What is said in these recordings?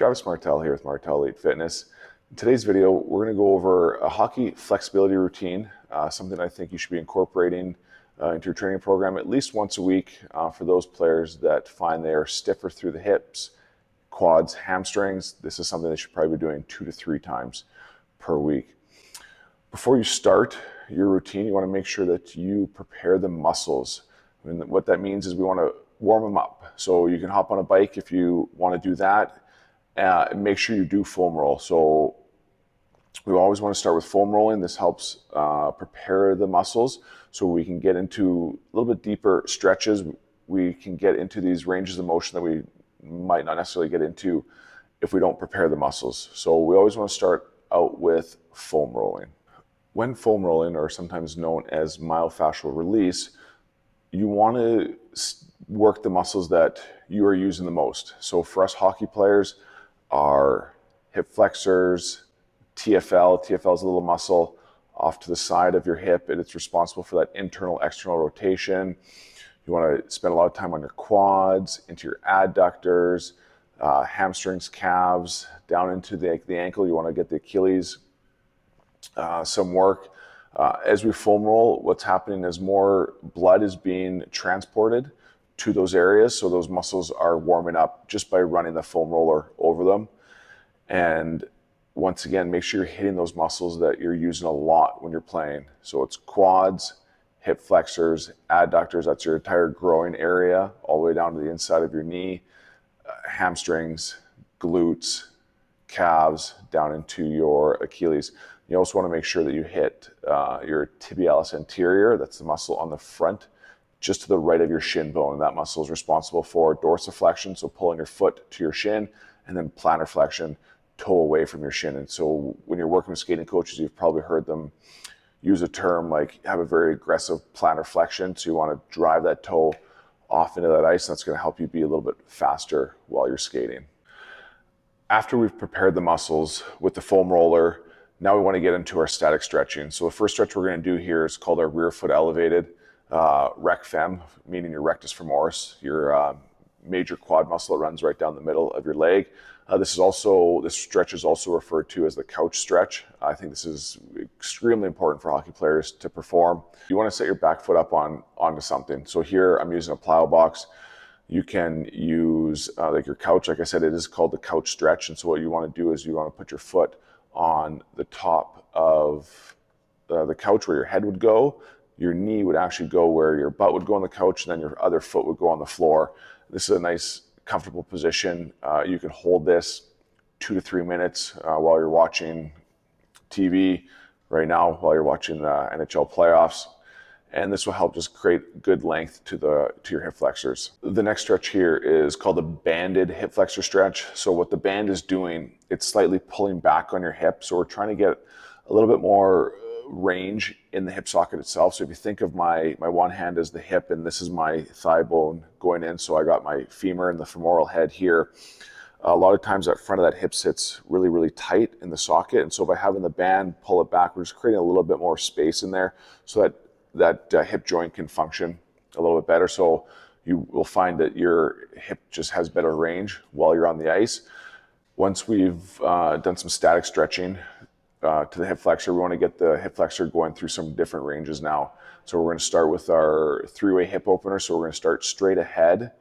Travis Martell here with Martell Elite Fitness. In today's video, we're going to go over a hockey flexibility routine, something I think you should be incorporating into your training program at least once a week for those players that find they are stiffer through the hips, quads, hamstrings. This is something they should probably be doing 2 to 3 times per week. Before you start your routine, you want to make sure that you prepare the muscles. And what that means is we want to warm them up. So you can hop on a bike if you want to do that. And make sure you do foam roll. So we always want to start with foam rolling. This helps prepare the muscles so we can get into a little bit deeper stretches. We can get into these ranges of motion that we might not necessarily get into if we don't prepare the muscles. So we always want to start out with foam rolling. When foam rolling, or sometimes known as myofascial release, you want to work the muscles that you are using the most. So for us hockey players, our hip flexors, TFL. TFL is a little muscle off to the side of your hip, and it's responsible for that internal, external rotation. You want to spend a lot of time on your quads, into your adductors, hamstrings, calves, down into the ankle. You want to get the Achilles some work. As we foam roll, what's happening is more blood is being transported to those areas, so those muscles are warming up just by running the foam roller over them. And once again, make sure you're hitting those muscles that you're using a lot when you're playing. So it's quads, hip flexors, adductors, that's your entire groin area, all the way down to the inside of your knee, hamstrings, glutes, calves, down into your Achilles. You also want to make sure that you hit your tibialis anterior, that's the muscle on the front, just to the right of your shin bone. And that muscle is responsible for dorsiflexion, so pulling your foot to your shin, and then plantar flexion, toe away from your shin. And so when you're working with skating coaches, you've probably heard them use a term like have a very aggressive plantar flexion. So you want to drive that toe off into that ice, and that's going to help you be a little bit faster while you're skating. After we've prepared the muscles with the foam roller, now we want to get into our static stretching. So the first stretch we're going to do here is called our rear foot elevated rec fem, meaning your rectus femoris, your major quad muscle that runs right down the middle of your leg. This stretch is also referred to as the couch stretch. I think this is extremely important for hockey players to perform. You want to set your back foot up onto something. So here I'm using a plow box. You can use like your couch. Like I said, it is called the couch stretch. And so what you want to do is you want to put your foot on the top of the couch where your head would go. Your knee would actually go where your butt would go on the couch, and then your other foot would go on the floor. This is a nice, comfortable position. You can hold this 2 to 3 minutes while you're watching TV right now, while you're watching the NHL playoffs. And this will help just create good length to your hip flexors. The next stretch here is called the banded hip flexor stretch. So what the band is doing, it's slightly pulling back on your hip. So we're trying to get a little bit more range in the hip socket itself. So if you think of my one hand as the hip, and this is my thigh bone going in, so I got my femur and the femoral head here. A lot of times that front of that hip sits really, really tight in the socket. And so by having the band pull it back, we're just creating a little bit more space in there so that hip joint can function a little bit better. So you will find that your hip just has better range while you're on the ice. Once we've done some static stretching to the hip flexor, we want to get the hip flexor going through some different ranges now. So we're going to start with our 3-way hip opener. So we're going to start straight ahead,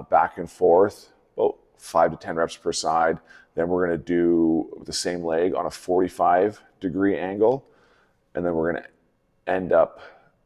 back and forth, about 5 to 10 reps per side. Then we're going to do the same leg on a 45-degree angle. And then we're going to end up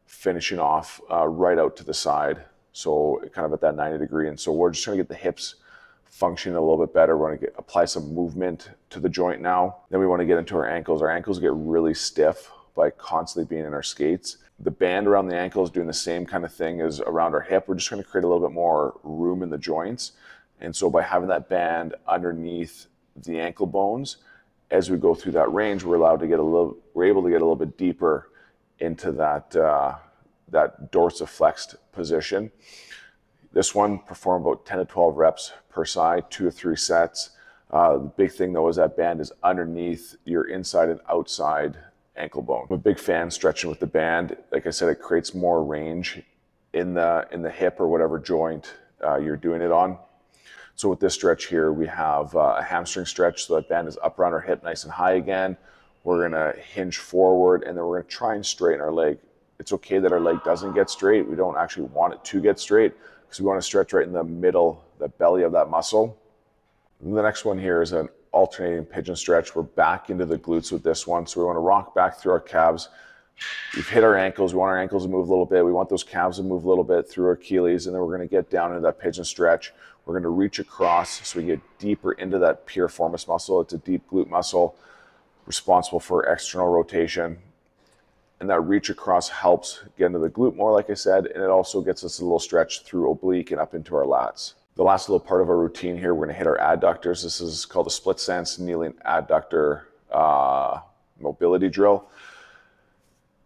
finishing off right out to the side. So kind of at that 90-degree. And so we're just trying to get the hips functioning a little bit better. We want to apply some movement to the joint now. Then we want to get into our ankles. Our ankles get really stiff by constantly being in our skates. The band around the ankle is doing the same kind of thing as around our hip. We're just trying to create a little bit more room in the joints. And so by having that band underneath the ankle bones, as we go through that range, we're able to get a little bit deeper into that dorsiflexed position. This one, perform about 10 to 12 reps per side, 2 to 3 sets. The big thing though is that band is underneath your inside and outside ankle bone. I'm a big fan stretching with the band. Like I said, it creates more range in the hip or whatever joint you're doing it on. So with this stretch here, we have a hamstring stretch, so that band is up around our hip nice and high again. We're gonna hinge forward, and then we're gonna try and straighten our leg. It's okay that our leg doesn't get straight. We don't actually want it to get straight because we want to stretch right in the middle, the belly of that muscle. And the next one here is an alternating pigeon stretch. We're back into the glutes with this one. So we want to rock back through our calves. We've hit our ankles. We want our ankles to move a little bit. We want those calves to move a little bit through our Achilles. And then we're going to get down into that pigeon stretch. We're going to reach across so we get deeper into that piriformis muscle. It's a deep glute muscle responsible for external rotation. And that reach across helps get into the glute more, like I said, and it also gets us a little stretch through oblique and up into our lats. The last little part of our routine here, we're gonna hit our adductors. This is called a split stance kneeling adductor mobility drill.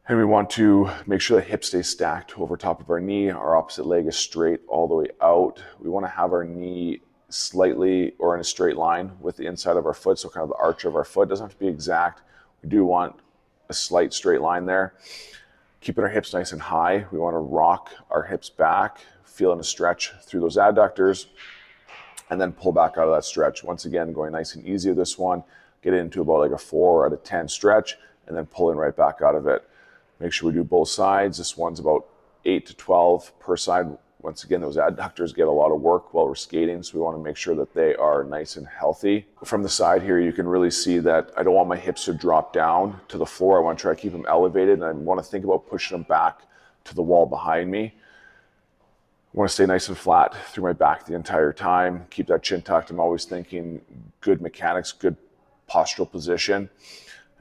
And we want to make sure the hip stays stacked over top of our knee. Our opposite leg is straight all the way out. We wanna have our knee slightly or in a straight line with the inside of our foot, so kind of the arch of our foot. Doesn't have to be exact. We do want a slight straight line there. Keeping our hips nice and high. We want to rock our hips back, feeling a stretch through those adductors, and then pull back out of that stretch. Once again, going nice and easy with this one. Get into about like a 4 out of 10 stretch, and then pulling right back out of it. Make sure we do both sides. This one's about 8 to 12 per side. Once again, those adductors get a lot of work while we're skating, so we want to make sure that they are nice and healthy. From the side here, you can really see that I don't want my hips to drop down to the floor. I want to try to keep them elevated, and I want to think about pushing them back to the wall behind me. I want to stay nice and flat through my back the entire time. Keep that chin tucked. I'm always thinking good mechanics, good postural position.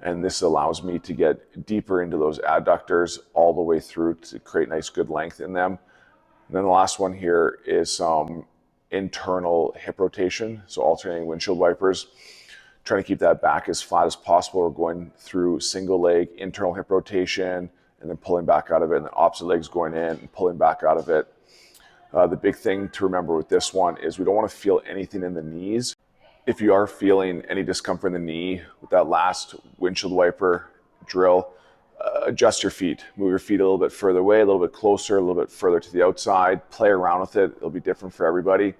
And this allows me to get deeper into those adductors all the way through to create nice, good length in them. And then the last one here is some internal hip rotation, so alternating windshield wipers. Trying to keep that back as flat as possible. We're going through single leg internal hip rotation and then pulling back out of it, and the opposite leg's going in and pulling back out of it. The big thing to remember with this one is we don't want to feel anything in the knees. If you are feeling any discomfort in the knee with that last windshield wiper drill, adjust your feet. Move your feet a little bit further away, a little bit closer, a little bit further to the outside. Play around with it. It'll be different for everybody.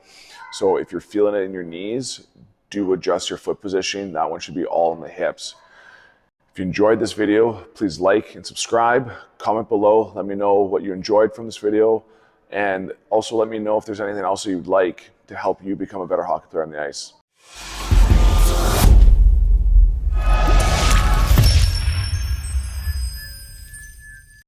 So if you're feeling it in your knees, do adjust your foot positioning. That one should be all in the hips. If you enjoyed this video, please like and subscribe. Comment below. Let me know what you enjoyed from this video. And also let me know if there's anything else you'd like to help you become a better hockey player on the ice.